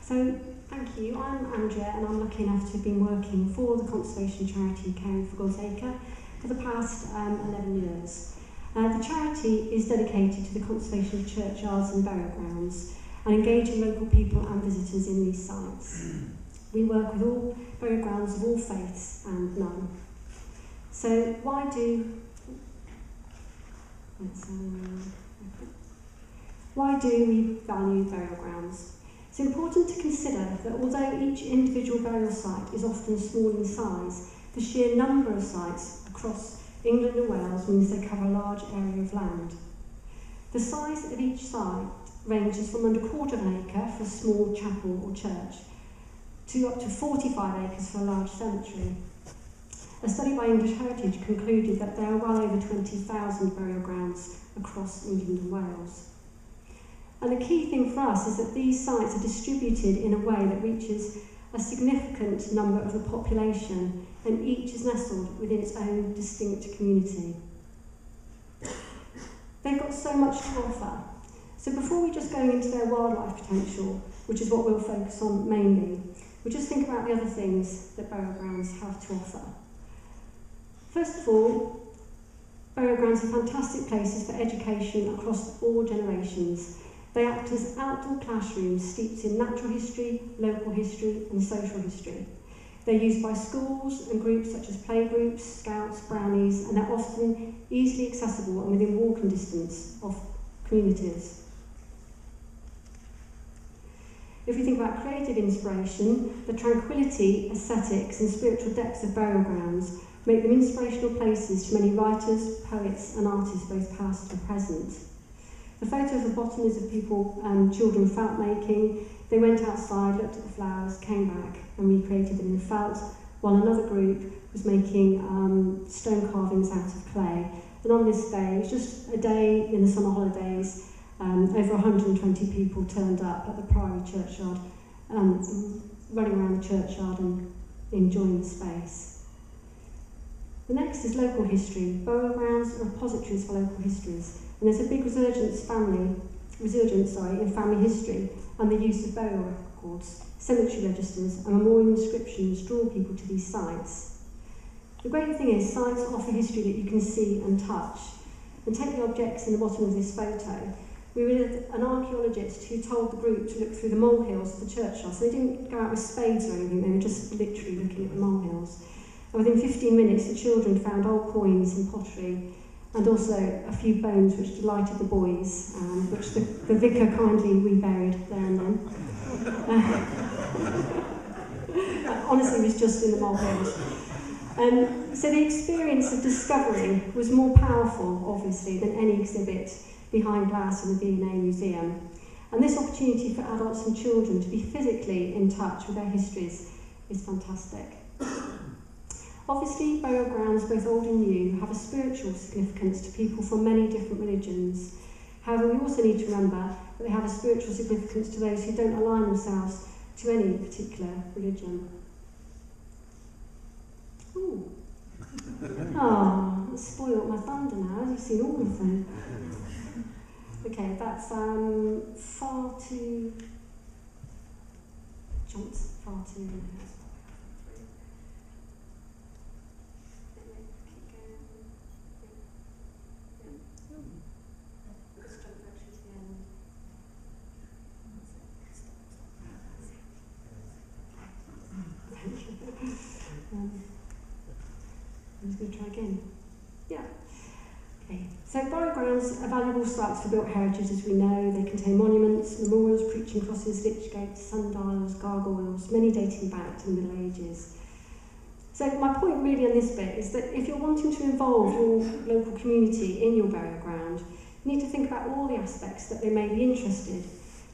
So, thank you. I'm Andrea and I'm lucky enough to have been working for the conservation charity Caring for God's Acre for the past 11 years. The charity is dedicated to the conservation of churchyards and burial grounds and engaging local people and visitors in these sites. We work with all burial grounds of all faiths and none. So why do we value burial grounds? It's important to consider that although each individual burial site is often small in size, the sheer number of sites across England and Wales means they cover a large area of land. The size of each site ranges from under a quarter of an acre for a small chapel or church to up to 45 acres for a large cemetery. A study by English Heritage concluded that there are well over 20,000 burial grounds across England and Wales. And the key thing for us is that these sites are distributed in a way that reaches a significant number of the population, and each is nestled within its own distinct community. They've got so much to offer. So before we just go into their wildlife potential, which is what we'll focus on mainly, we'll just think about the other things that burial grounds have to offer. First of all, burial grounds are fantastic places for education across all generations. They act as outdoor classrooms steeped in natural history, local history and social history. They're used by schools and groups such as playgroups, scouts, brownies, and they're often easily accessible and within walking distance of communities. If we think about creative inspiration, the tranquility, aesthetics and spiritual depths of burial grounds make them inspirational places to many writers, poets and artists, both past and present. The photo at the bottom is of people, children felt making. They went outside, looked at the flowers, came back and recreated them in felt, while another group was making stone carvings out of clay. And on this day, it was just a day in the summer holidays, over 120 people turned up at the Priory churchyard, running around the churchyard and enjoying the space. The next is local history. Burial grounds are repositories for local histories. And there's a big resurgence in family history and the use of burial records, cemetery registers and memorial inscriptions draw people to these sites. The great thing is sites offer history that you can see and touch. And take the objects in the bottom of this photo. We were with an archaeologist who told the group to look through the molehills of the churchyard. So they didn't go out with spades or anything, they were just literally looking at the molehills. And within 15 minutes the children found old coins and pottery, and also a few bones which delighted the boys, which the vicar kindly reburied there and then. Honestly, it was just in the molehills. So the experience of discovery was more powerful, obviously, than any exhibit behind glass in the V&A Museum. And this opportunity for adults and children to be physically in touch with their histories is fantastic. Obviously, burial grounds, both old and new, have a spiritual significance to people from many different religions. However, we also need to remember that they have a spiritual significance to those who don't align themselves to any particular religion. Ooh. Oh, that's spoiled my thunder now. You've seen all of them. Okay, that's far too... Johnson, far too... I'm just going to try again. Yeah. Okay. So burial grounds are valuable sites for built heritage, as we know. They contain monuments, memorials, preaching crosses, lich gates, sundials, gargoyles, many dating back to the Middle Ages. So my point really on this bit is that if you're wanting to involve your local community in your burial ground, you need to think about all the aspects that they may be interested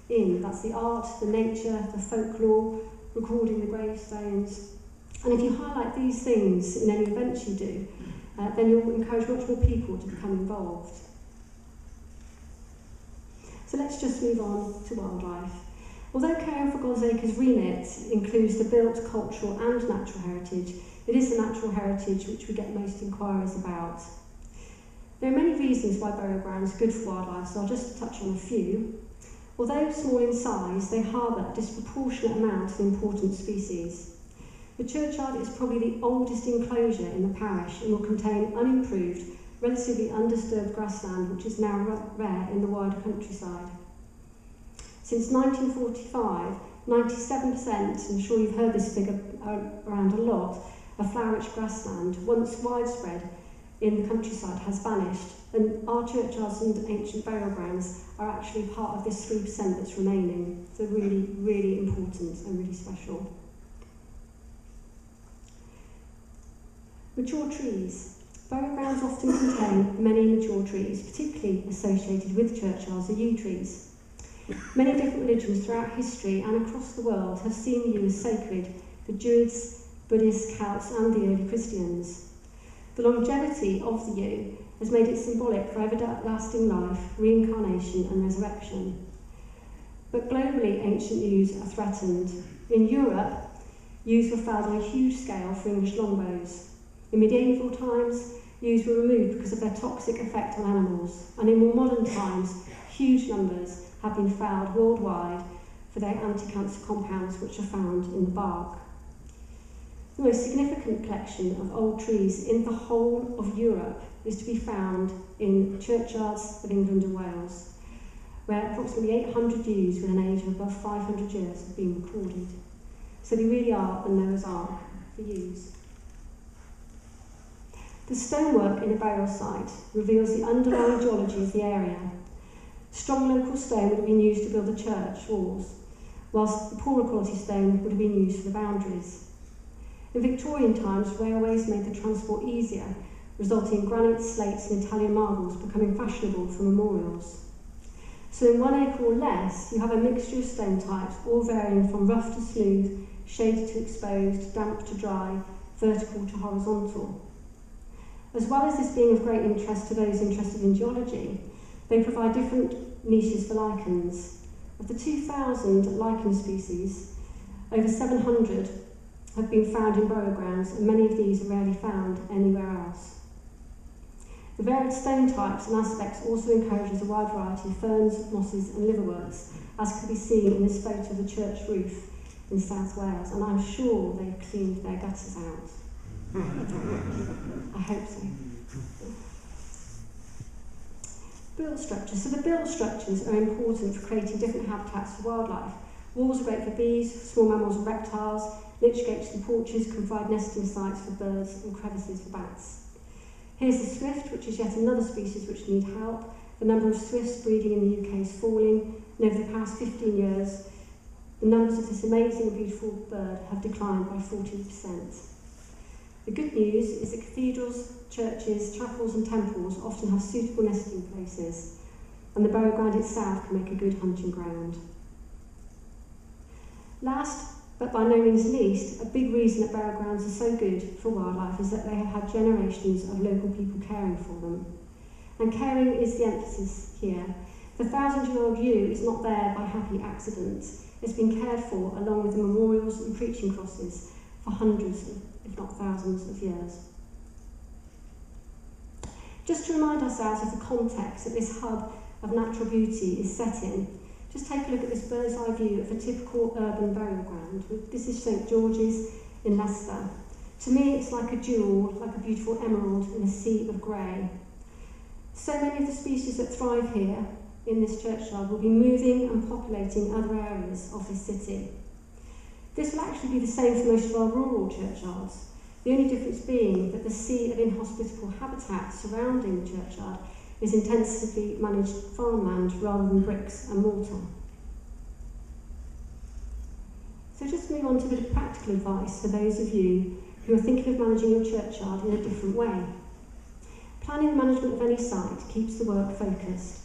in. That's the art, the nature, the folklore, recording the gravestones. And if you highlight these things in any events you do, then you'll encourage much more people to become involved. So let's just move on to wildlife. Although Caring for God's Acre's remit includes the built, cultural and natural heritage, it is the natural heritage which we get most inquiries about. There are many reasons why burial grounds are good for wildlife, so I'll just touch on a few. Although small in size, they harbour a disproportionate amount of important species. The churchyard is probably the oldest enclosure in the parish and will contain unimproved, relatively undisturbed grassland, which is now rare in the wider countryside. Since 1945, 97%, I'm sure you've heard this figure around a lot, of flower-rich grassland, once widespread in the countryside, has vanished, and our churchyards and ancient burial grounds are actually part of this 3% that's remaining. So really, really important and really special. Mature trees. Burial grounds often contain many mature trees, particularly associated with churchyards are yew trees. Many different religions throughout history and across the world have seen yew as sacred, the Druids, Buddhists, Celts and the early Christians. The longevity of the yew has made it symbolic for everlasting life, reincarnation and resurrection. But globally, ancient yews are threatened. In Europe, yews were felled on a huge scale for English longbows. In medieval times, yews were removed because of their toxic effect on animals, and in more modern times, huge numbers have been felled worldwide for their anti-cancer compounds which are found in the bark. The most significant collection of old trees in the whole of Europe is to be found in churchyards of England and Wales, where approximately 800 yews with an age of above 500 years have been recorded. So they really are the Noah's Ark for yews. The stonework in a burial site reveals the underlying geology of the area. Strong local stone would have been used to build the church walls, whilst the poorer quality stone would have been used for the boundaries. In Victorian times, railways made the transport easier, resulting in granite, slates and Italian marbles becoming fashionable for memorials. So in 1 acre or less, you have a mixture of stone types, all varying from rough to smooth, shaded to exposed, damp to dry, vertical to horizontal. As well as this being of great interest to those interested in geology, they provide different niches for lichens. Of the 2,000 lichen species, over 700 have been found in burial grounds, and many of these are rarely found anywhere else. The varied stone types and aspects also encourages a wide variety of ferns, mosses and liverworts, as can be seen in this photo of the church roof in South Wales, and I'm sure they've cleaned their gutters out. I hope so. Build structures. So the build structures are important for creating different habitats for wildlife. Walls are great for bees, small mammals and reptiles. Lich gates and porches can provide nesting sites for birds and crevices for bats. Here's the swift, which is yet another species which need help. The number of swifts breeding in the UK is falling, and over the past 15 years, the numbers of this amazing and beautiful bird have declined by 40%. The good news is that cathedrals, churches, chapels and temples often have suitable nesting places, and the burial ground itself can make a good hunting ground. Last, but by no means least, a big reason that burial grounds are so good for wildlife is that they have had generations of local people caring for them. And caring is the emphasis here. The 1,000-year-old yew is not there by happy accident. It's been cared for along with the memorials and preaching crosses for hundreds, if not thousands of years. Just to remind ourselves of the context that this hub of natural beauty is set in, just take a look at this bird's eye view of a typical urban burial ground. This is St George's in Leicester. To me, it's like a jewel, like a beautiful emerald in a sea of grey. So many of the species that thrive here in this churchyard will be moving and populating other areas of this city. This will actually be the same for most of our rural churchyards, the only difference being that the sea of inhospitable habitat surrounding the churchyard is intensively managed farmland rather than bricks and mortar. So just move on to a bit of practical advice for those of you who are thinking of managing your churchyard in a different way. Planning the management of any site keeps the work focused.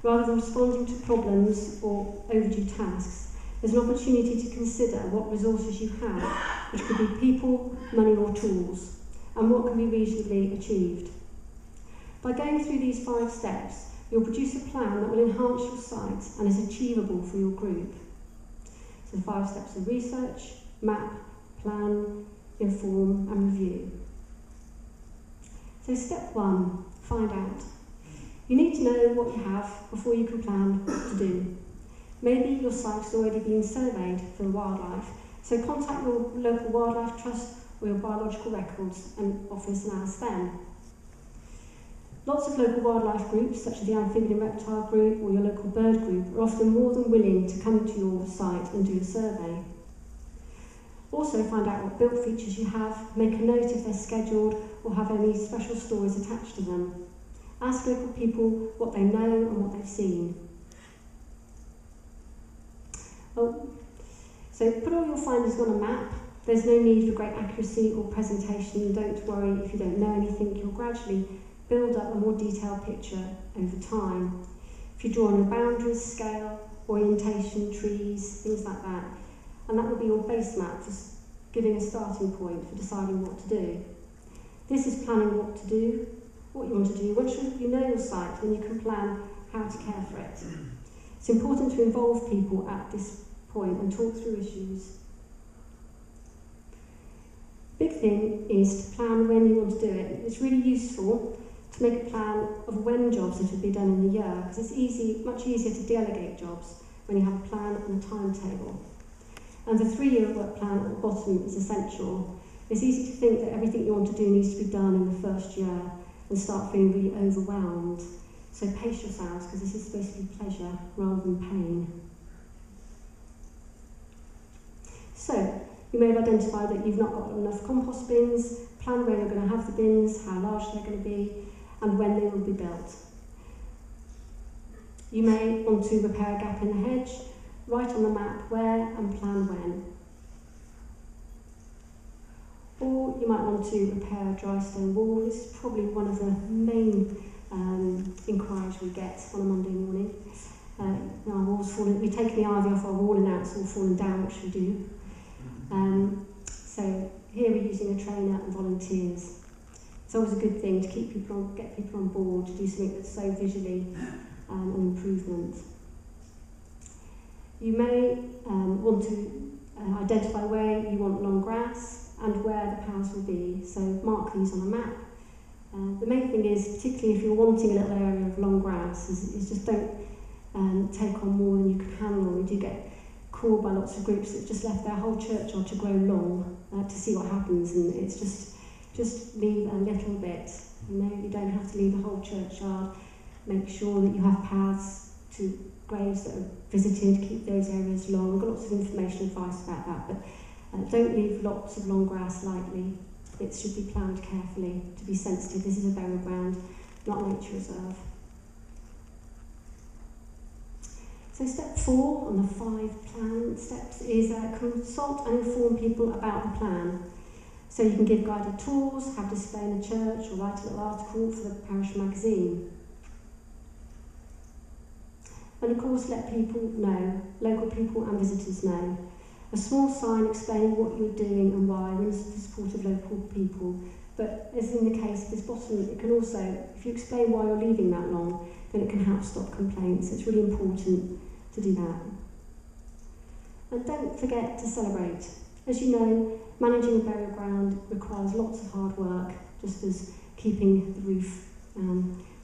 Rather than responding to problems or overdue tasks, there's an opportunity to consider what resources you have, which could be people, money or tools, and what can be reasonably achieved. By going through these 5 steps, you'll produce a plan that will enhance your site and is achievable for your group. So 5 steps of research, map, plan, inform and review. So step 1, find out. You need to know what you have before you can plan what to do. Maybe your site has already been surveyed for wildlife, so contact your local wildlife trust or your biological records and office and ask them. Lots of local wildlife groups, such as the Amphibian and Reptile Group or your local bird group, are often more than willing to come to your site and do a survey. Also find out what built features you have, make a note if they're scheduled or have any special stories attached to them. Ask local people what they know and what they've seen. So put all your findings on a map. There's no need for great accuracy or presentation. Don't worry if you don't know anything. You'll gradually build up a more detailed picture over time. If you draw on your boundaries, scale, orientation, trees, things like that, and that will be your base map for giving a starting point for deciding what to do. This is planning what to do, what you want to do. Once you know your site, then you can plan how to care for it. It's important to involve people at this point and talk through issues. Big thing is to plan when you want to do it. It's really useful to make a plan of when jobs are to be done in the year, because it's much easier to delegate jobs when you have a plan and a timetable. And the 3-year work plan at the bottom is essential. It's easy to think that everything you want to do needs to be done in the first year and start feeling really overwhelmed. So pace yourselves, because this is supposed to be pleasure rather than pain. So, you may have identified that you've not got enough compost bins, plan where you're going to have the bins, how large they're going to be, and when they will be built. You may want to repair a gap in the hedge, write on the map where and plan when. Or you might want to repair a dry stone wall. This is probably one of the main inquiries we get on a Monday morning. Our walls falling, we take the ivy off our wall and now it's all fallen down, which we do. So here we're using a trainer and volunteers. It's always a good thing to get people on board to do something that's so visually an improvement. You may want to identify where you want long grass and where the paths will be, so mark these on a map. The main thing is, particularly if you're wanting a little area of long grass, is just don't take on more than you can handle. We do get called by lots of groups that just left their whole churchyard to grow long to see what happens, and it's just leave a little bit. You know, you don't have to leave the whole churchyard. Make sure that you have paths to graves that are visited, keep those areas long. We've got lots of information and advice about that, but don't leave lots of long grass lightly. It should be planned carefully to be sensitive. This is a burial ground, not a nature reserve. So step 4 on the 5 plan steps is consult and inform people about the plan. So you can give guided tours, have display in the church, or write a little article for the parish magazine. And of course let people know, local people and visitors know. A small sign explaining what you're doing and why wins the support of local people. But as in the case of this bottom, it can also, if you explain why you're leaving that long, then it can help stop complaints. It's really important to do that. And don't forget to celebrate. As you know, managing a burial ground requires lots of hard work, just as keeping the roof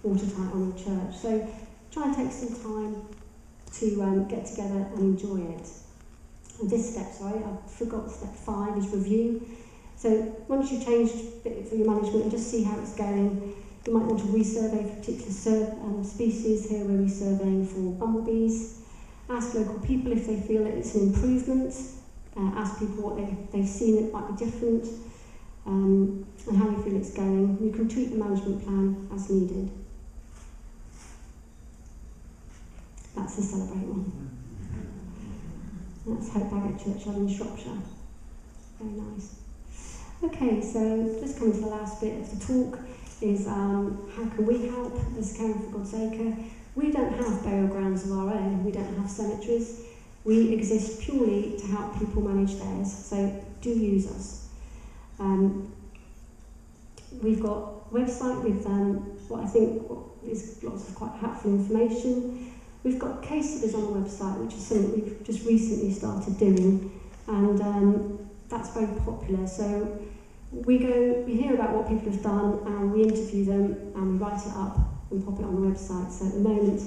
watertight on your church. So try and take some time to get together and enjoy it. And this step, I forgot step 5 is review. So once you've changed a bit for your management and just see how it's going, you might want to resurvey for particular species. Here we're resurveying for bumblebees. Ask local people if they feel that it's an improvement. Ask people what they've seen that might be different, and how you feel it's going. You can tweak the management plan as needed. That's the celebrate one. That's Hope Barrett Churchyard in Shropshire. Very nice. Okay, so just coming to the last bit of the talk is how can we help as Caring for God's Acre? We don't have burial grounds of our own. We don't have cemeteries. We exist purely to help people manage theirs, so do use us. We've got a website with what I think is lots of quite helpful information. We've got case studies on the website, which is something we've just recently started doing, and that's very popular. So we hear about what people have done, and we interview them, and we write it up and pop it on the website. So at the moment,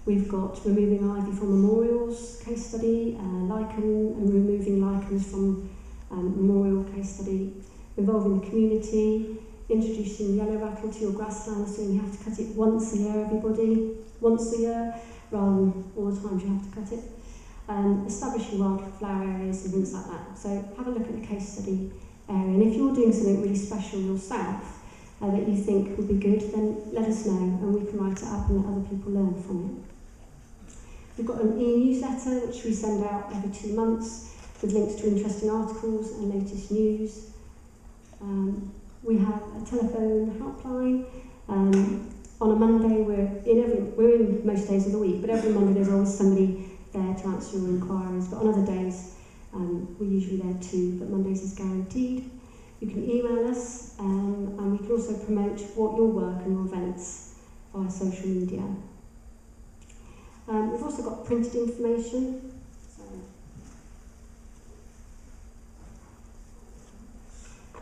We've got removing ivy from memorials case study, lichen and removing lichens from memorial case study, involving the community, introducing yellow rattle to your grassland, so you have to cut it once a year, everybody, once a year, rather than all the times you have to cut it. Establishing wildflower areas and things like that. So have a look at the case study area, and if you're doing something really special yourself that you think would be good, then let us know and we can write it up and let other people learn from it. We've got an e-newsletter which we send out every 2 months with links to interesting articles and latest news. We have a telephone helpline. On a Monday, we're in most days of the week, but every Monday there's always somebody there to answer your inquiries. But on other days, we're usually there too, but Mondays is guaranteed. You can email us, and we can also promote your work and your events via social media. We've also got printed information. So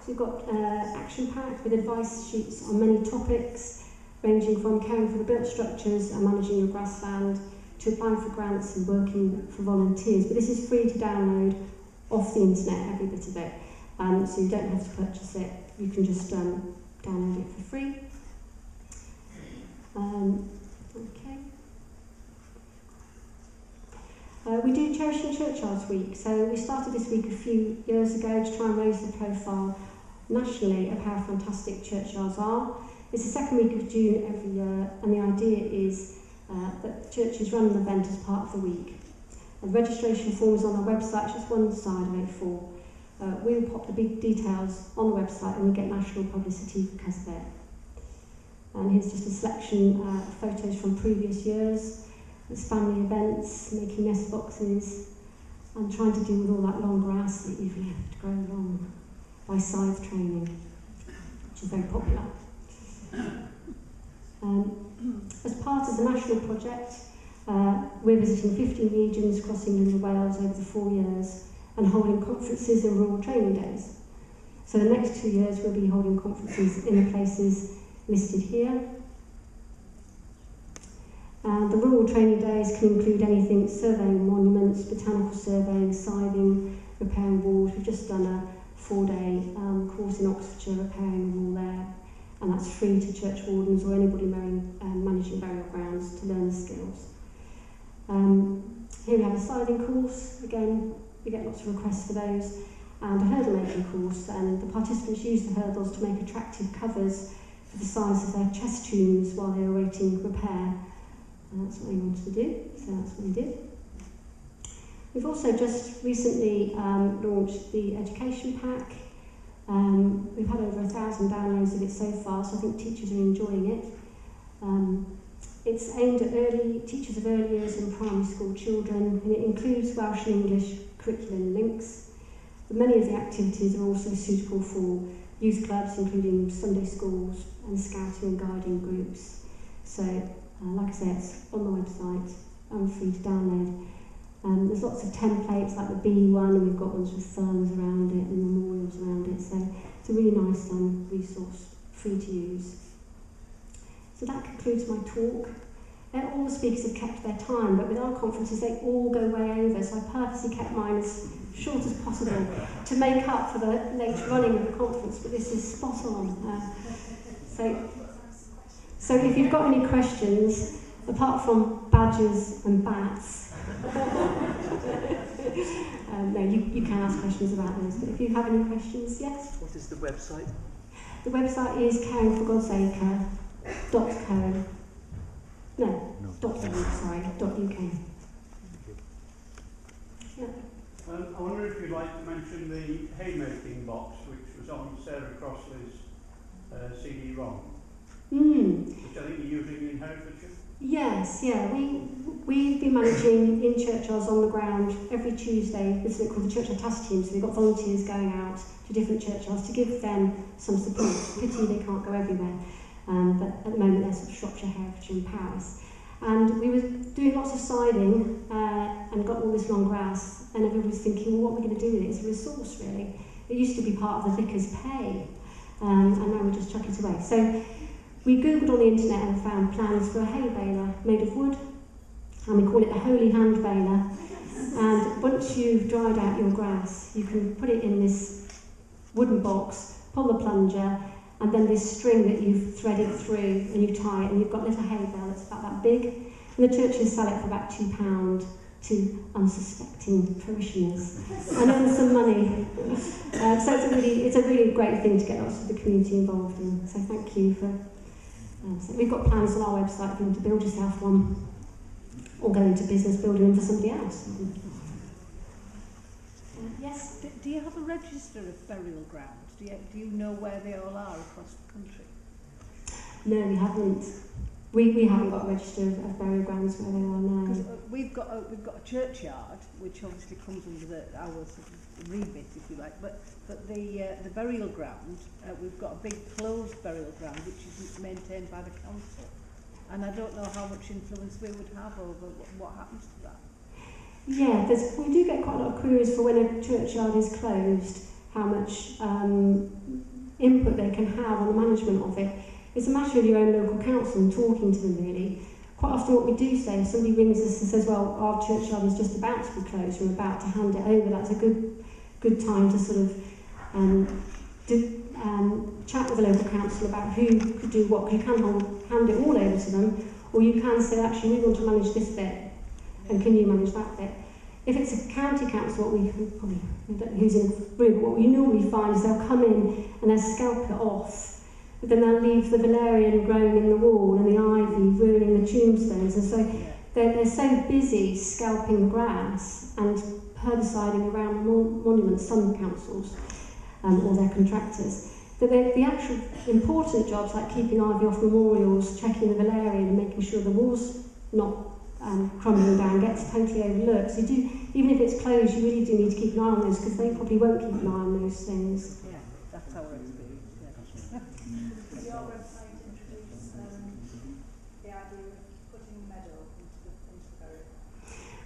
we've got action pack with advice sheets on many topics, ranging from caring for the built structures and managing your grassland, to applying for grants and working for volunteers. But this is free to download off the internet, every bit of it. So you don't have to purchase it, you can just download it for free. Okay. We do Cherishing Churchyards Week, so we started this week a few years ago to try and raise the profile nationally of how fantastic churchyards are. It's the second week of June every year, and the idea is that churches run an event as part of the week. The registration form is on our website, just one side of A4. We'll pop the big details on the website and we get national publicity because of it. And here's just a selection of photos from previous years. It's family events, making nest boxes, and trying to deal with all that long grass that you've left grow long by scythe training, which is very popular. As part of the national project, we're visiting 15 regions across England and Wales over the 4 years and holding conferences and rural training days. So the next 2 years we'll be holding conferences in the places listed here. And the rural training days can include anything: surveying monuments, botanical surveying, scything, repairing walls. We've just done a 4-day course in Oxfordshire repairing a wall there, and that's free to church wardens or anybody managing burial grounds to learn the skills. Here we have a scything course. Again, we get lots of requests for those, and a hurdle making course, and the participants use the hurdles to make attractive covers for the size of their chest tombs while they're awaiting repair. And that's what they wanted to do, so that's what we did. We've also just recently launched the education pack. We've had over 1,000 downloads of it so far, so I think teachers are enjoying it. It's aimed at teachers of early years and primary school children, and it includes Welsh and English curriculum links. But many of the activities are also suitable for youth clubs, including Sunday schools and scouting and guiding groups. So, like I say, it's on the website and free to download. There's lots of templates like the bee one, and we've got ones with ferns around it and memorials around it, so it's a really nice resource, free to use. So that concludes my talk. All the speakers have kept their time, but with our conferences they all go way over, so I purposely kept mine as short as possible to make up for the late running of the conference, but this is spot on. So if you've got any questions, apart from badgers and bats, no, you can ask questions about those, but if you have any questions, yes? What is the website? The website is caringforgodsacre.co. .uk. Yeah. I wonder if you'd like to mention the haymaking box, which was on Sarah Crossley's CD-ROM, which I think you're using in Herefordshire. Yes, yeah. We've been managing in churchyards on the ground every Tuesday. It's something called the Churchyard Task Team, so we've got volunteers going out to different churchyards to give them some support. Pity they can't go everywhere, but at the moment they're sort of Shropshire, Herefordshire and Powys. And we were doing lots of siding and got all this long grass, and everybody was thinking, well, what are we going to do with it? It's a resource, really. It used to be part of the vicar's pay, and now we just chuck it away. So we googled on the internet and found plans for a hay baler made of wood, and we call it the holy hand baler. And once you've dried out your grass, you can put it in this wooden box, pull the plunger, and then this string that you've threaded through, and you tie it, and you've got a little hay bale that's about that big. And the churches sell it for about £2 to unsuspecting parishioners, and earn some money. So it's a really great thing to get lots of the community involved in. So thank you for. So we've got plans on our website for you to build yourself one, or go into business building them for somebody else. Yes? Do you have a register of burial grounds? Do you know where they all are across the country? No, we haven't. We haven't got a register of burial grounds where they are now. We've got a churchyard, which obviously comes under our sort of remit, if you like. But the burial ground, we've got a big closed burial ground, which is maintained by the council. And I don't know how much influence we would have over what happens to that. Yeah, we do get quite a lot of queries for when a churchyard is closed, how much input they can have on the management of it. It's a matter of your own local council and talking to them, really. Quite often what we do say, if somebody rings us and says, well, our churchyard is just about to be closed, we're about to hand it over, that's a good time to sort of chat with the local council about who could do what. You can hand it all over to them, or you can say, actually, we want to manage this bit, and can you manage that bit? If it's a county council, what we probably, I don't know who's in the room, but what we normally find is they'll come in and they'll scalp it off, but then they'll leave the valerian growing in the wall and the ivy ruining the tombstones, and so they're so busy scalping the grass and herbiciding around the monuments, some councils, or their contractors, that the actual important jobs like keeping ivy off memorials, checking the valerian and making sure the wall's not crumbling down, gets totally overlooked. So even if it's closed, you really do need to keep an eye on those, because they probably won't keep an eye on those things. Yeah, that's our experience. Yeah. Does your website introduce the idea of putting meadow into the burial?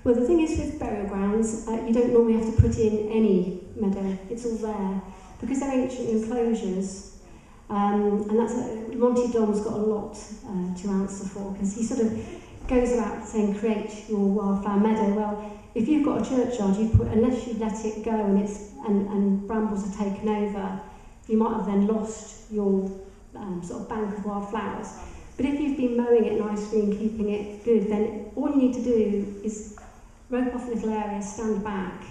Well, the thing is with burial grounds, you don't normally have to put in any meadow. It's all there. Because they're ancient enclosures, and that's Monty Dom's got a lot to answer for, because he sort of goes about saying create your wildflower meadow. Well, if you've got a churchyard, unless you let it go and brambles are taken over, you might have then lost your sort of bank of wildflowers. But if you've been mowing it nicely and keeping it good, then all you need to do is rope off a little area, stand back,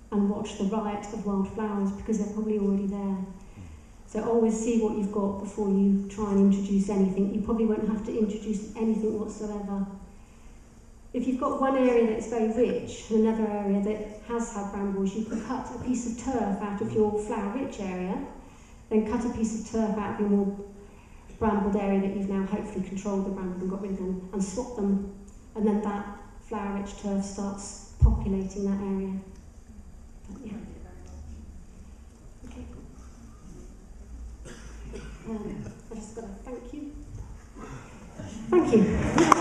and watch the riot of wildflowers, because they're probably already there. So always see what you've got before you try and introduce anything. You probably won't have to introduce anything whatsoever. If you've got one area that's very rich and another area that has had brambles, you can cut a piece of turf out of your flower-rich area, then cut a piece of turf out of your more brambled area that you've now hopefully controlled the brambles and got rid of them, and swap them, and then that flower-rich turf starts populating that area. Yeah. Okay. I just got to thank you. Thank you.